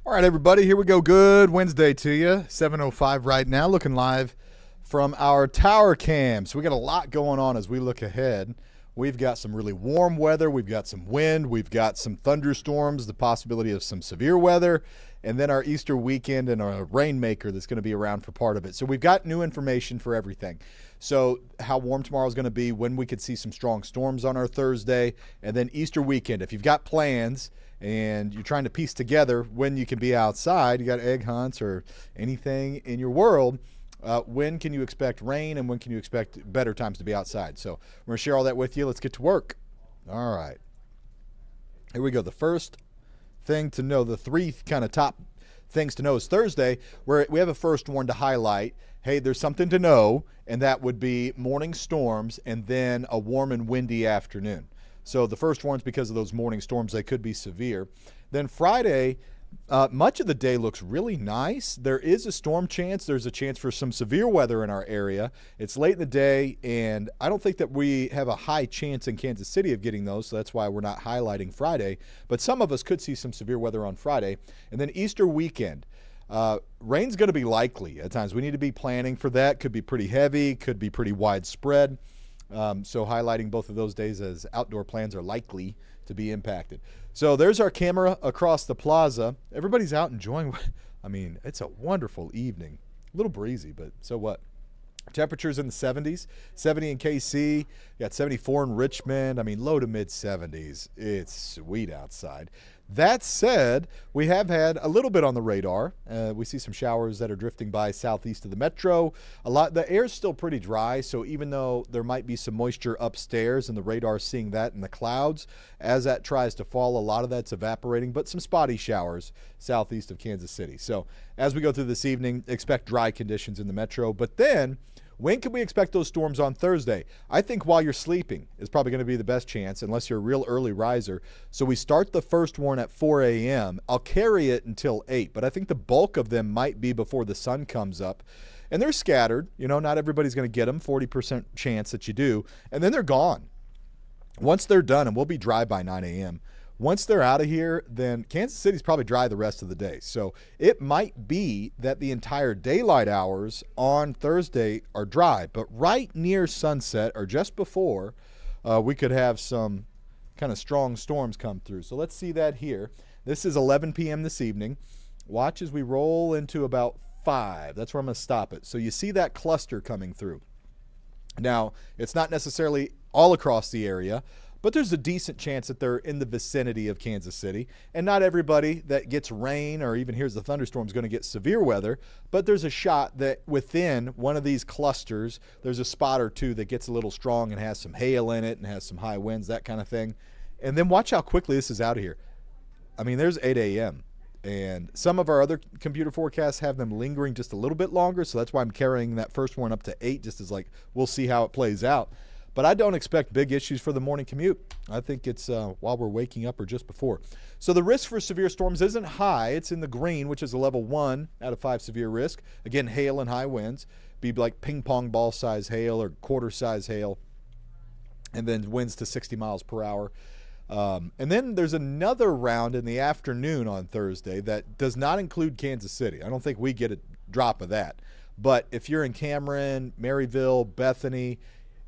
All right, everybody, here we go. Good Wednesday to you. 7:05 right now, looking live from our tower cam. So we got a lot going on as we look ahead. We've got some really warm weather. We've got some wind. We've got some thunderstorms, the possibility of some severe weather, and then our Easter weekend and a rainmaker that's going to be around for part of it. So we've got new information for everything. So how warm tomorrow is going to be, when we could see some strong storms on our Thursday, and then Easter weekend. If you've got plans and you're trying to piece together when you can be outside, you got egg hunts or anything in your world, when can you expect rain and when can you expect better times to be outside? So we're going to share all that with you. Let's get to work. All right. Here we go. The first thing to know, the three kind of top things to know is Thursday, where we have a first one to highlight. Hey, there's something to know, and that would be morning storms and then a warm and windy afternoon. So the first one's because of those morning storms, they could be severe. Then Friday, much of the day looks really nice. There is a storm chance. There's a chance for some severe weather in our area. It's late in the day, and I don't think that we have a high chance in Kansas City of getting those, so that's why we're not highlighting Friday. But some of us could see some severe weather on Friday. And then Easter weekend. Rain's going to be likely at times. We need to be planning for that. Could be pretty heavy, could be pretty widespread. So highlighting both of those days as outdoor plans are likely to be impacted. So there's our camera across the plaza. Everybody's out enjoying. I mean, it's a wonderful evening. A little breezy, but so what? Temperatures in the 70s, 70 in KC, got 74 in Richmond. I mean, low to mid 70s. It's sweet outside. That said, we have had a little bit on the radar. We see some showers that are drifting by southeast of the metro. The air's still pretty dry, so even though there might be some moisture upstairs and the radar's seeing that in the clouds, as that tries to fall, a lot of that's evaporating, but some spotty showers southeast of Kansas City. So as we go through this evening, expect dry conditions in the metro. But then, when can we expect those storms on Thursday? I think while you're sleeping is probably going to be the best chance, unless you're a real early riser. So we start the first one at 4 a.m. I'll carry it until 8, but I think the bulk of them might be before the sun comes up. And they're scattered. You know, not everybody's going to get them, 40% chance that you do. And then they're gone. Once they're done, and we'll be dry by 9 a.m., once they're out of here, then Kansas City's probably dry the rest of the day. So it might be that the entire daylight hours on Thursday are dry, but right near sunset or just before, we could have some kind of strong storms come through. So let's see that here. This is 11 p.m. this evening. Watch as we roll into about 5. That's where I'm going to stop it. So you see that cluster coming through. Now, it's not necessarily all across the area, but there's a decent chance that they're in the vicinity of Kansas City. And not everybody that gets rain or even hears the thunderstorm is going to get severe weather, but there's a shot that within one of these clusters, there's a spot or two that gets a little strong and has some hail in it and has some high winds, that kind of thing. And then watch how quickly this is out of here. I mean, there's 8 a.m. And some of our other computer forecasts have them lingering just a little bit longer, so that's why I'm carrying that first one up to 8, just as like, we'll see how it plays out. But I don't expect big issues for the morning commute. I think it's while we're waking up or just before. So the risk for severe storms isn't high. It's in the green, which is a level 1 out of 5 severe risk. Again, hail and high winds. Be like ping pong ball size hail or quarter size hail. And then winds to 60 miles per hour. And then there's another round in the afternoon on Thursday that does not include Kansas City. I don't think we get a drop of that. But if you're in Cameron, Maryville, Bethany,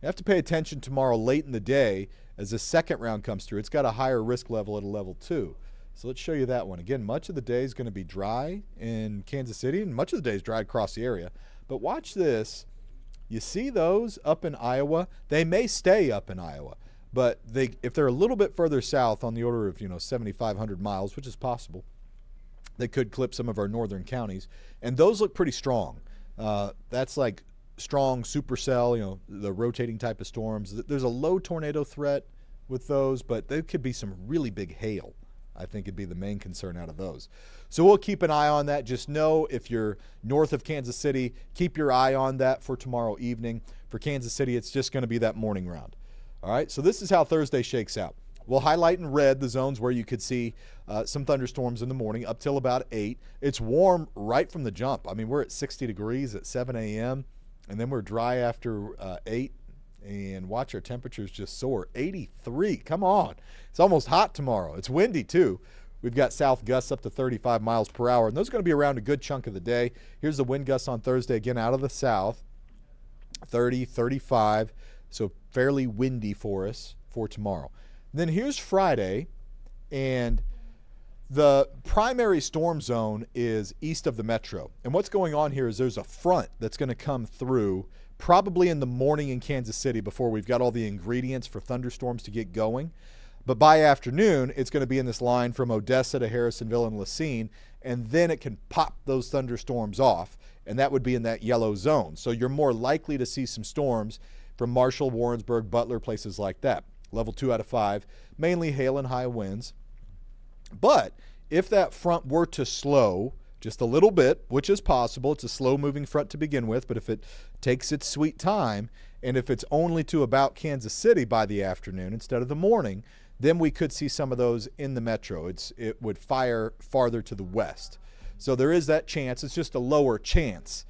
you have to pay attention tomorrow late in the day as the second round comes through. It's got a higher risk level at a level 2. So let's show you that one. Again, much of the day is going to be dry in Kansas City, and much of the day is dry across the area. But watch this. You see those up in Iowa? They may stay up in Iowa, but if they're a little bit further south on the order of 7,500 miles, which is possible, they could clip some of our northern counties. And those look pretty strong. That's like strong supercell, the rotating type of storms. There's a low tornado threat with those, but there could be some really big hail. I think it'd be the main concern out of those. So we'll keep an eye on that. Just know if you're north of Kansas City, keep your eye on that for tomorrow evening. For Kansas City, it's just going to be that morning round. All right, so this is how Thursday shakes out. We'll highlight in red the zones where you could see some thunderstorms in the morning up till about 8. It's warm right from the jump. I mean, we're at 60 degrees at 7 a.m., and then we're dry after 8, and watch our temperatures just soar. 83, come on. It's almost hot tomorrow. It's windy too. We've got south gusts up to 35 miles per hour, and those are going to be around a good chunk of the day. Here's the wind gusts on Thursday, again out of the south, 30, 35, so fairly windy for us for tomorrow. Then here's Friday, and the primary storm zone is east of the metro. And what's going on here is there's a front that's going to come through probably in the morning in Kansas City before we've got all the ingredients for thunderstorms to get going. But by afternoon, it's going to be in this line from Odessa to Harrisonville and Lacine, and then it can pop those thunderstorms off, and that would be in that yellow zone. So you're more likely to see some storms from Marshall, Warrensburg, Butler, places like that. Level 2 out of 5, mainly hail and high winds. But if that front were to slow just a little bit, which is possible, it's a slow-moving front to begin with, but if it takes its sweet time, and if it's only to about Kansas City by the afternoon instead of the morning, then we could see some of those in the metro. It would fire farther to the west. So there is that chance. It's just a lower chance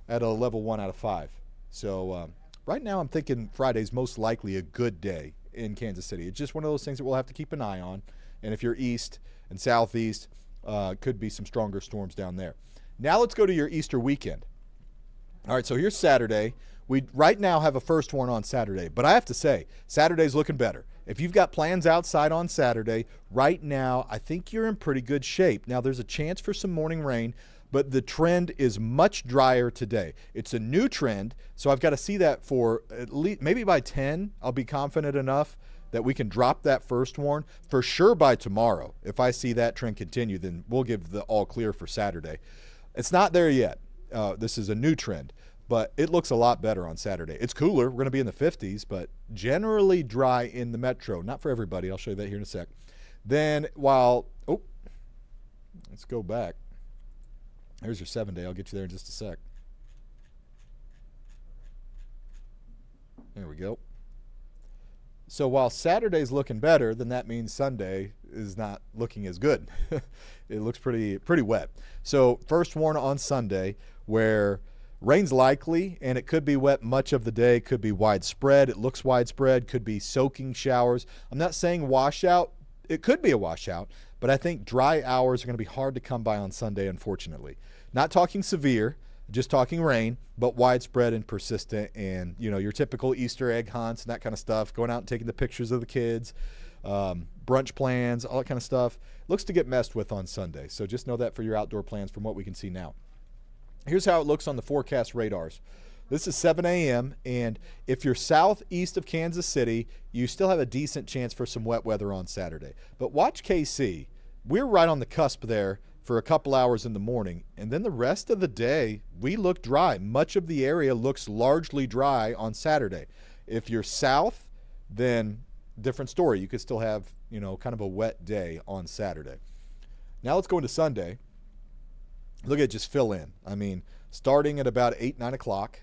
at a level 1 out of 5. So right now I'm thinking Friday's most likely a good day in Kansas City. It's just one of those things that we'll have to keep an eye on. And if you're east and southeast, could be some stronger storms down there. Now let's go to your Easter weekend. All right, so here's Saturday. We right now have a first warn on Saturday, but I have to say, Saturday's looking better. If you've got plans outside on Saturday, right now, I think you're in pretty good shape. Now, there's a chance for some morning rain, but the trend is much drier today. It's a new trend, so I've got to see that for at least, maybe by 10, I'll be confident enough that we can drop that first warn. For sure by tomorrow, if I see that trend continue, then we'll give the all clear for Saturday. It's not there yet. This is a new trend, but it looks a lot better on Saturday. It's cooler. We're going to be in the 50s, but generally dry in the metro. Not for everybody. I'll show you that here in a sec. Then let's go back. There's your 7-day. I'll get you there in just a sec. There we go. So while Saturday's looking better, then that means Sunday is not looking as good. It looks pretty wet. So first warn on Sunday, where rain's likely, and it could be wet much of the day, could be widespread. It looks widespread, could be soaking showers. I'm not saying washout. It could be a washout, but I think dry hours are going to be hard to come by on Sunday, unfortunately. Not talking severe, just talking rain, but widespread and persistent, and your typical Easter egg hunts and that kind of stuff, going out and taking the pictures of the kids, brunch plans, all that kind of stuff. Looks to get messed with on Sunday, so just know that for your outdoor plans from what we can see now. Here's how it looks on the forecast radars. This is 7 a.m., and if you're southeast of Kansas City, you still have a decent chance for some wet weather on Saturday. But watch KC. We're right on the cusp there for a couple hours in the morning, and then the rest of the day, we look dry. Much of the area looks largely dry on Saturday. If you're south, then different story. You could still have, kind of a wet day on Saturday. Now let's go into Sunday. Look at it just fill in. I mean, starting at about 8, 9 o'clock,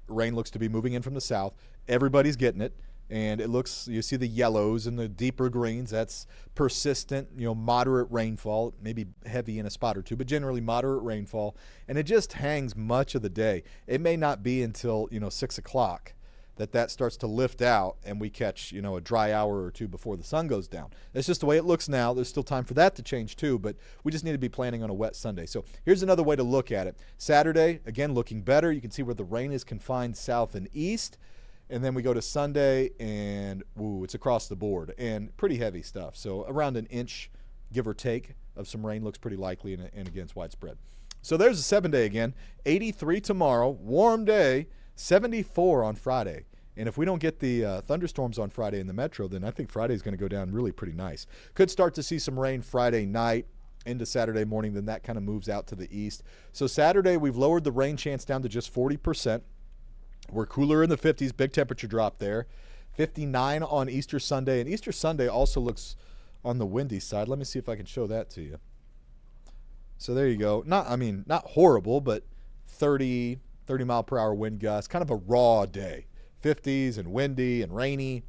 rain looks to be moving in from the south. Everybody's getting it. And it looks, you see the yellows and the deeper greens. That's persistent, moderate rainfall, maybe heavy in a spot or two, but generally moderate rainfall. And it just hangs much of the day. It may not be until, 6 o'clock that starts to lift out and we catch, a dry hour or two before the sun goes down. That's just the way it looks now. There's still time for that to change too, but we just need to be planning on a wet Sunday. So here's another way to look at it. Saturday, again, looking better. You can see where the rain is confined south and east. And then we go to Sunday, and it's across the board and pretty heavy stuff. So around an inch, give or take, of some rain looks pretty likely, and again, it's widespread. So there's a 7-day again. 83 tomorrow, warm day, 74 on Friday. And if we don't get the thunderstorms on Friday in the metro, then I think Friday's going to go down really pretty nice. Could start to see some rain Friday night into Saturday morning, then that kind of moves out to the east. So Saturday, we've lowered the rain chance down to just 40%. We're cooler in the 50s, big temperature drop there. 59 on Easter Sunday, and Easter Sunday also looks on the windy side. Let me see if I can show that to you. So there you go. Not horrible, but 30 mile per hour wind gusts, kind of a raw day. 50s and windy and rainy.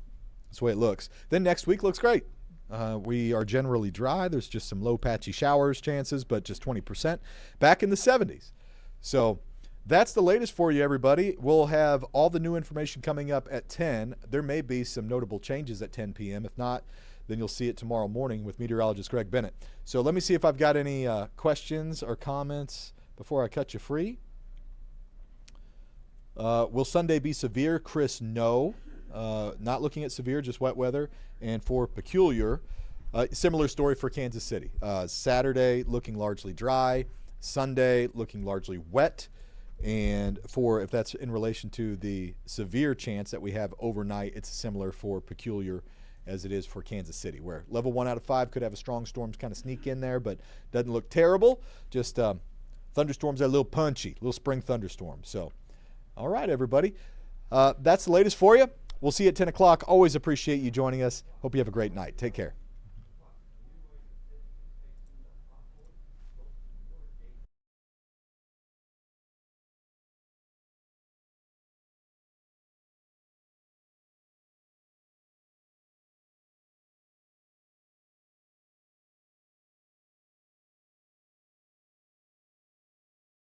That's the way it looks. Then next week looks great. We are generally dry. There's just some low patchy showers chances, but just 20%. Back in the 70s. So that's the latest for you, everybody. We'll have all the new information coming up at 10. There may be some notable changes at 10 p.m. If not, then you'll see it tomorrow morning with meteorologist Greg Bennett. So let me see if I've got any questions or comments before I cut you free. Will Sunday be severe? Chris, no. Not looking at severe, just wet weather. And for peculiar, similar story for Kansas City. Saturday looking largely dry. Sunday looking largely wet. And for, if that's in relation to the severe chance that we have overnight, it's similar for peculiar as it is for Kansas City, where level 1 out of 5 could have a strong storm kind of sneak in there, but doesn't look terrible. Just thunderstorms that are a little punchy, little spring thunderstorms. So, all right, everybody. That's the latest for you. We'll see you at 10 o'clock. Always appreciate you joining us. Hope you have a great night. Take care.